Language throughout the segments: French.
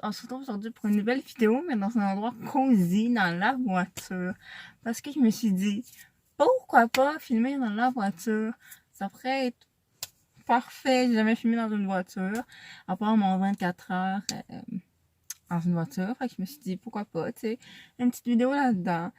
on se retrouve aujourd'hui pour une nouvelle vidéo, mais dans un endroit cosy, dans la voiture. Parce que je me suis dit, pourquoi pas filmer dans la voiture? Ça pourrait être parfait. J'ai jamais filmé dans une voiture, à part mon 24 heures dans une voiture. Fait que je me suis dit, pourquoi pas, tu sais, une petite vidéo là-dedans.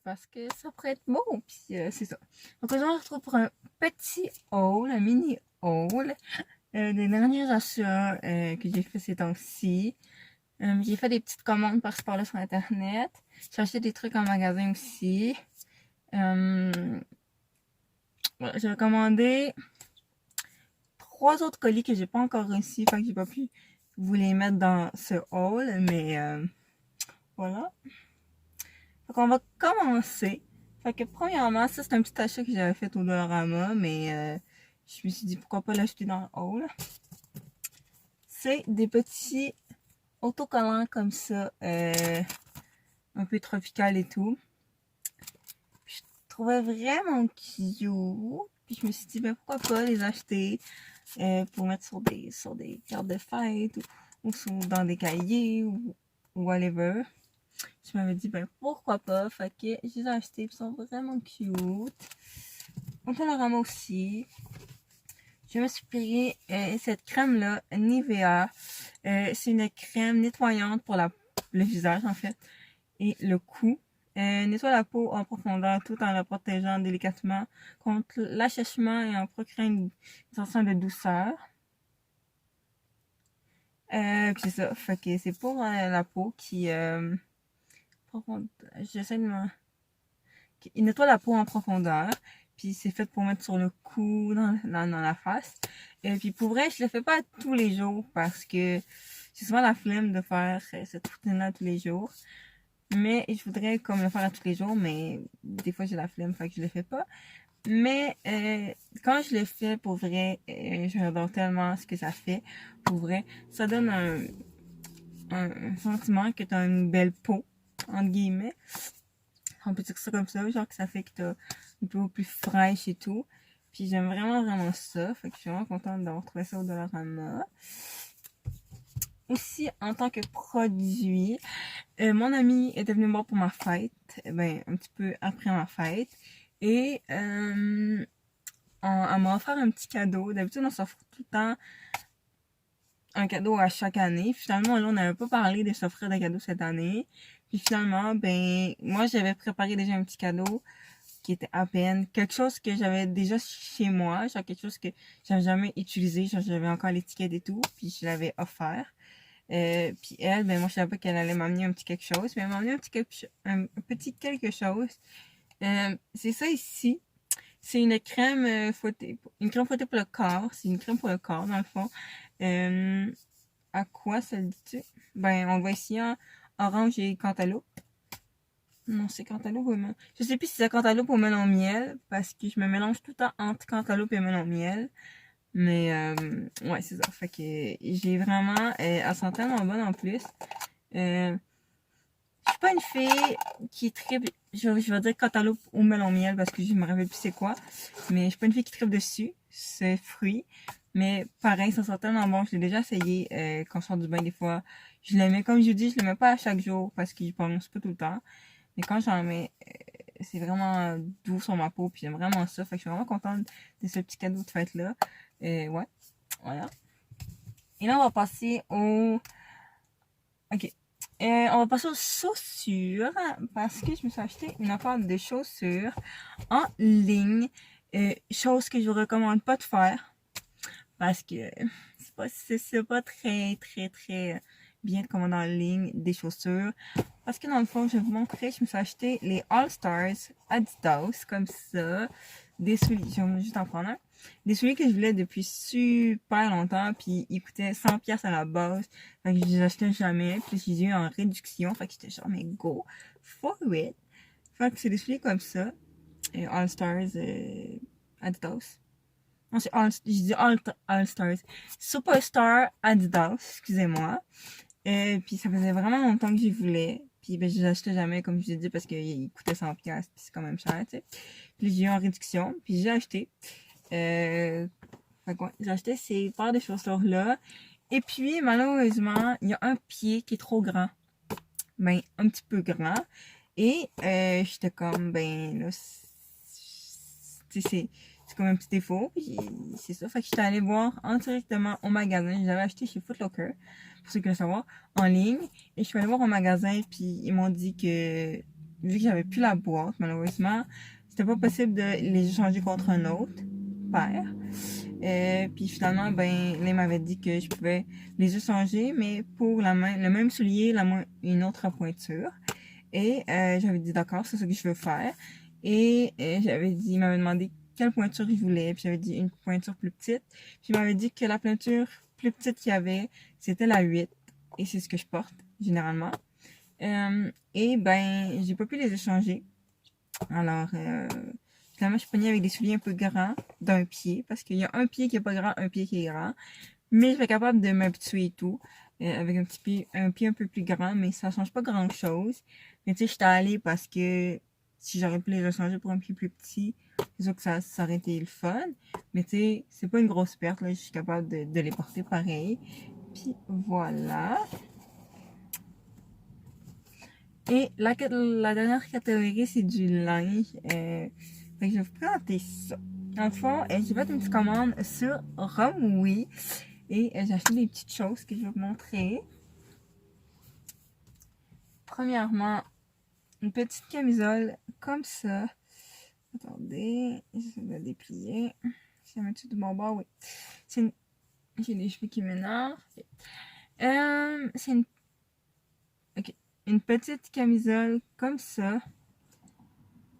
Parce que ça pourrait être beau, puis c'est ça. Donc aujourd'hui, on se retrouve pour un petit haul, un mini haul. Des derniers achats que j'ai fait ces temps-ci. J'ai fait des petites commandes par-ci par-là sur Internet. J'ai acheté des trucs en magasin aussi. Voilà, j'ai commandé 3 autres colis que j'ai pas encore reçus, fait que j'ai pas pu vous les mettre dans ce haul, mais voilà. Fait qu'on va commencer. Fait que premièrement, ça c'est un petit achat que j'avais fait au Dollarama, mais je me suis dit pourquoi pas l'acheter dans le haul. C'est des petits autocollants comme ça, un peu tropical et tout. Puis je trouvais vraiment cute. Puis je me suis dit, ben pourquoi pas les acheter pour mettre sur des cartes de fête ou dans des cahiers ou whatever. Je m'avais dit, ben pourquoi pas. Fait que je les ai achetés, puis ils sont vraiment cute. On peut le ramasser aussi. Je me suis pris cette crème-là, Nivea. C'est une crème nettoyante pour le visage, en fait, et le cou. Nettoie la peau en profondeur tout en la protégeant délicatement contre l'assèchement et en procurant une sensation de douceur. Puis c'est ça, fait que c'est pour la peau qui... J'essaie de me... Il nettoie la peau en profondeur. Puis c'est fait pour mettre sur le cou, dans la face. Et puis pour vrai, je le fais pas tous les jours parce que j'ai souvent la flemme de faire cette routine-là tous les jours. Mais je voudrais comme le faire à tous les jours, mais des fois j'ai la flemme, fait que je le fais pas. Mais quand je le fais pour vrai, j'adore tellement ce que ça fait. Pour vrai, ça donne un sentiment que t'as une belle peau, entre guillemets. On peut dire ça comme ça, genre que ça fait que t'as une peau plus fraîche et tout. Puis j'aime vraiment ça. Fait que je suis vraiment contente d'avoir trouvé ça au Dollarama. Aussi, en tant que produit, mon ami était venu me voir pour ma fête. Ben, un petit peu après ma fête. Et elle m'a offert un petit cadeau. D'habitude, on s'offre tout le temps un cadeau à chaque année. Finalement, là, on n'avait pas parlé de s'offrir des cadeaux cette année. Puis finalement, ben, moi, j'avais préparé déjà un petit cadeau qui était à peine quelque chose que j'avais déjà chez moi, genre quelque chose que j'avais jamais utilisé, genre j'avais encore l'étiquette et tout, puis je l'avais offert. Puis elle, ben moi je savais pas qu'elle allait m'amener un petit quelque chose, mais elle m'a amené un petit quelque chose. C'est ça ici. C'est une crème fouettée, pour le corps. C'est une crème pour le corps dans le fond. À quoi ça le dit-tu? Ben on le voit ici en orange et cantaloupe. Non, c'est cantaloupe ou melon. Je sais plus si c'est cantaloupe ou melon miel, parce que je me mélange tout le temps entre cantaloupe et melon miel. Mais, ouais, c'est ça. Fait que j'ai vraiment... elle sent tellement bonne en plus. Je suis pas une fille qui tripe... Je vais dire cantaloupe ou melon miel, parce que je me rappelle plus c'est quoi. Mais je suis pas une fille qui tripe dessus, ce fruit. Mais pareil, ça sent tellement bon. Je l'ai déjà essayé quand je sors du bain des fois. Je le mets, comme je vous dis, je le mets pas à chaque jour, parce que je pense pas tout le temps. Mais quand j'en mets, c'est vraiment doux sur ma peau, puis j'aime vraiment ça. Fait que je suis vraiment contente de ce petit cadeau de fête-là. Ouais, voilà. Et là, on va passer au... Ok. On va passer aux chaussures, parce que je me suis acheté une affaire de chaussures en ligne. Chose que je vous recommande pas de faire, parce que c'est pas très bien de commander en ligne des chaussures. Parce que dans le fond, je vais vous montrer, je me suis acheté les All Stars Adidas, comme ça. Des souliers, je vais juste en prendre un. Des souliers que je voulais depuis super longtemps, puis ils coûtaient 100$ à la base. Fait que je les achetais jamais, puis j'ai eu en réduction, fait que j'étais genre, mais go, for it. Fait que c'est des souliers comme ça. All Stars Adidas. Non, c'est All Stars. Superstar Adidas, excusez-moi. Puis ça faisait vraiment longtemps que j'y voulais. Puis ben, je les achetais jamais, comme je vous ai dit, parce qu'ils coûtaient 100$, puis c'est quand même cher, tu sais. Puis j'ai eu en réduction, puis j'ai acheté. Fait quoi, j'ai acheté ces paires de chaussures-là. Et puis, malheureusement, il y a un pied qui est trop grand. Ben, un petit peu grand. Et j'étais comme, ben, là, c'est comme un petit défaut. Puis c'est ça. Fait que j'étais allée voir directement au magasin. J'avais acheté chez Foot Locker, pour ceux qui veulent savoir, en ligne. Et je suis allée voir au magasin, puis ils m'ont dit que, vu que j'avais plus la boîte, malheureusement, c'était pas possible de les échanger contre un autre paire. Puis finalement, ben, là, il m'avait dit que je pouvais les échanger, mais pour le même soulier, une autre pointure. Et j'avais dit d'accord, c'est ça que je veux faire. Et il m'avait demandé quelle pointure je voulais. Puis j'avais dit une pointure plus petite. Puis il m'avait dit que la pointure plus petite qu'il y avait, c'était la 8. Et c'est ce que je porte, généralement. Et ben, j'ai pas pu les échanger. Alors, finalement, je suis pognée avec des souliers un peu grands d'un pied. Parce qu'il y a un pied qui est pas grand, un pied qui est grand. Mais je vais être capable de m'habituer et tout. Avec un pied un peu plus grand, mais ça change pas grand chose. Mais tu sais, j'étais allée parce que si j'aurais pu les rechanger pour un pied plus petit, c'est sûr que ça aurait été le fun. Mais tu sais, c'est pas une grosse perte, là. Je suis capable de les porter pareil. Puis voilà. Et la dernière catégorie, c'est du linge. Fait que je vais vous présenter ça. Dans le fond, j'ai fait une petite commande sur Romwe. Et j'ai acheté des petites choses que je vais vous montrer. Premièrement, une petite camisole comme ça. Attendez, je vais la déplier. Je vais mettre de mon bord, oui. J'ai les cheveux qui m'énervent. C'est une petite camisole comme ça.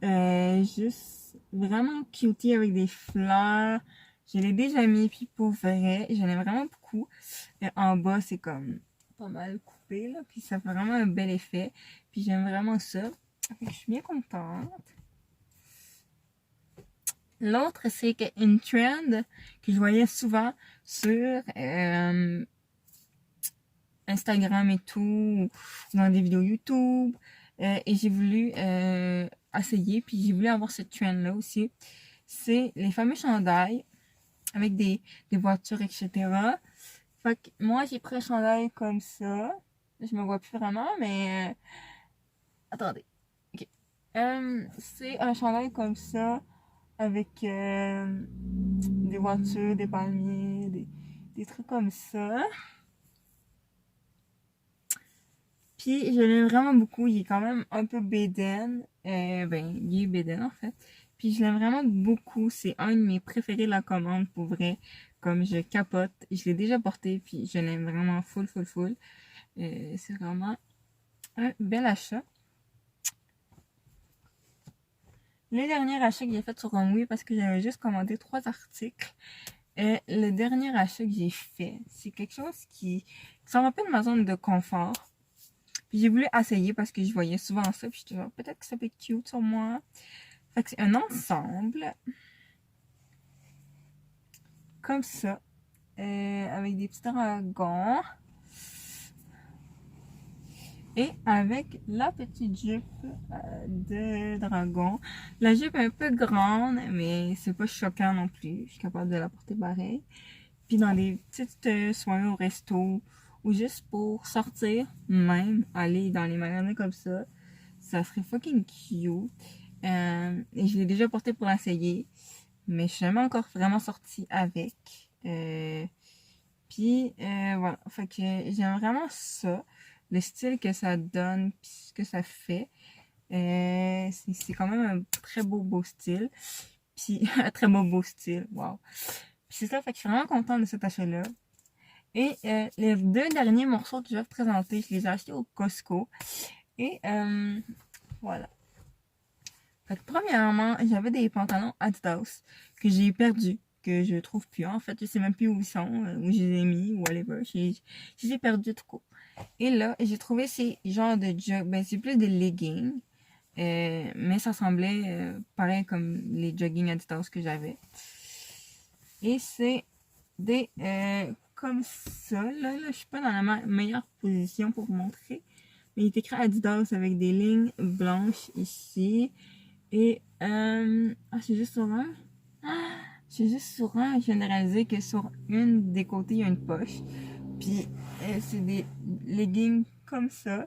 Juste vraiment cutie avec des fleurs. Je l'ai déjà mis, puis pour vrai, j'en ai vraiment beaucoup. En bas, c'est comme pas mal coupé, là, puis ça fait vraiment un bel effet. Puis j'aime vraiment ça. Fait que je suis bien contente. L'autre, c'est une trend que je voyais souvent sur Instagram et tout, dans des vidéos YouTube. Et j'ai voulu essayer, puis j'ai voulu avoir cette trend-là aussi. C'est les fameux chandails avec des voitures, etc. Fait que moi, j'ai pris un chandail comme ça. Je me vois plus vraiment, mais... attendez. Ok. C'est un chandail comme ça, avec des voitures, des palmiers, des trucs comme ça. Puis je l'aime vraiment beaucoup. Il est quand même un peu bédaine. Ben, il est bédaine en fait. Puis je l'aime vraiment beaucoup. C'est un de mes préférés de la commande pour vrai. Comme je capote. Je l'ai déjà porté. Puis je l'aime vraiment full, full, full. C'est vraiment un bel achat. Le dernier achat que j'ai fait sur Romwe, parce que j'avais juste commandé 3 articles. Le dernier achat que j'ai fait, c'est quelque chose qui sort un peu de ma zone de confort. Puis j'ai voulu essayer parce que je voyais souvent ça. Puis j'étais genre, peut-être que ça peut être cute sur moi. Fait que c'est un ensemble. Comme ça. Avec des petits dragons. Et avec la petite jupe de dragon. La jupe est un peu grande, mais c'est pas choquant non plus. Je suis capable de la porter pareil. Puis dans des petites soirées au resto, ou juste pour sortir, même aller dans les magasins comme ça serait fucking cute. Et je l'ai déjà porté pour l'essayer, mais je suis jamais encore vraiment sortie avec. Puis voilà, fait que j'aime vraiment ça, le style que ça donne, puis ce que ça fait. C'est quand même un très beau style. Puis un très beau style, wow. Puis c'est ça, fait que je suis vraiment contente de cet achat-là. Et les 2 derniers morceaux que je vais vous présenter, je les ai achetés au Costco. Et voilà. Fait que premièrement, j'avais des pantalons Adidas que j'ai perdus, que je trouve plus. En fait, je sais même plus où ils sont, où je les ai mis, ou whatever. Je les ai perdus tout court. Et là, j'ai trouvé ces genres de jogging. Ben, c'est plus des leggings. Mais ça semblait pareil comme les jogging Adidas que j'avais. Et c'est des comme ça. Là, je suis pas dans la meilleure position pour vous montrer. Mais il est écrit Adidas avec des lignes blanches ici. Et c'est juste sur un. C'est juste sur un. Je viens de réaliser que sur une des côtés, il y a une poche. Puis c'est des leggings comme ça.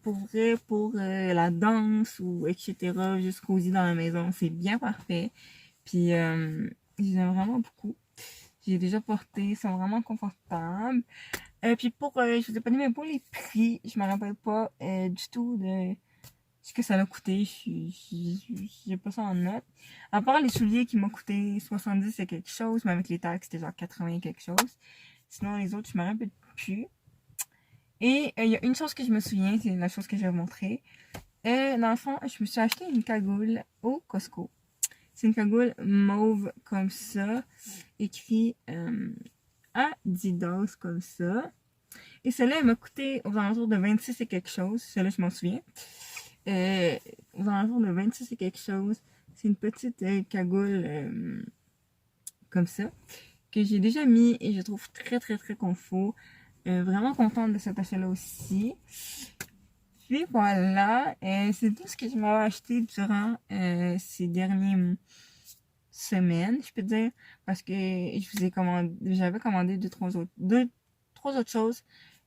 Pour vrai, pour la danse ou etc. Juste cosy dans la maison, c'est bien parfait. Puis je les aime vraiment beaucoup. J'ai déjà porté, ils sont vraiment confortables. Puis je vous ai pas dit, mais pour les prix, je me rappelle pas du tout de ce que ça a coûté. J'ai pas ça en note. À part les souliers qui m'ont coûté 70 et quelque chose, mais avec les taxes, c'était genre 80 et quelque chose. Sinon, les autres, je me rappelle plus. Et il y a une chose que je me souviens, c'est la chose que je vais vous montrer. Dans le fond, je me suis acheté une cagoule au Costco. C'est une cagoule mauve comme ça, écrit Adidas comme ça. Et celle-là, elle m'a coûté aux alentours de 26 et quelque chose. Celle-là, je m'en souviens. Aux alentours de 26 et quelque chose. C'est une petite cagoule comme ça que j'ai déjà mis et je trouve très très très confort. Vraiment contente de cet achat-là aussi. Puis voilà, c'est tout ce que je m'avais acheté durant ces dernières semaines, je peux dire, parce que j'avais commandé deux, trois autres choses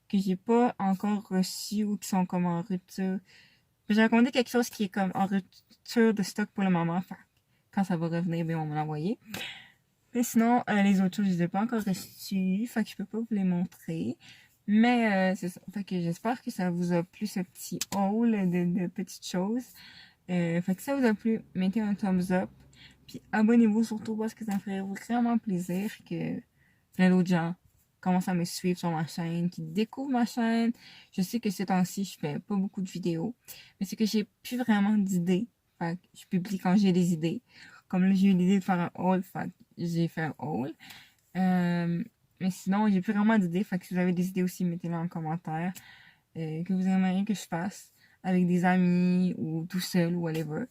que j'ai pas encore reçues ou qui sont comme en rupture. J'avais commandé quelque chose qui est comme en rupture de stock pour le moment. Enfin, quand ça va revenir, bien, on va l'envoyer. Mais sinon, les autres choses, je les ai pas encore reçues. Fait que je peux pas vous les montrer. Mais c'est ça. Fait que j'espère que ça vous a plu ce petit haul de petites choses. Fait que si ça vous a plu, mettez un thumbs up. Puis abonnez-vous surtout parce que ça me ferait vraiment plaisir que plein d'autres gens commencent à me suivre sur ma chaîne, qui découvrent ma chaîne. Je sais que ces temps-ci, je fais pas beaucoup de vidéos. Mais c'est que j'ai plus vraiment d'idées. Fait que je publie quand j'ai des idées. Comme là, j'ai eu l'idée de faire un haul. Fait que j'ai fait un haul. Mais sinon, j'ai plus vraiment d'idées. Fait que si vous avez des idées aussi, mettez-les en commentaire. Que vous aimeriez que je fasse avec des amis ou tout seul ou whatever.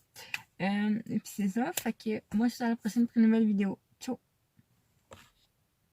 Et puis c'est ça. Fait que moi, je suis à la prochaine pour une nouvelle vidéo. Ciao!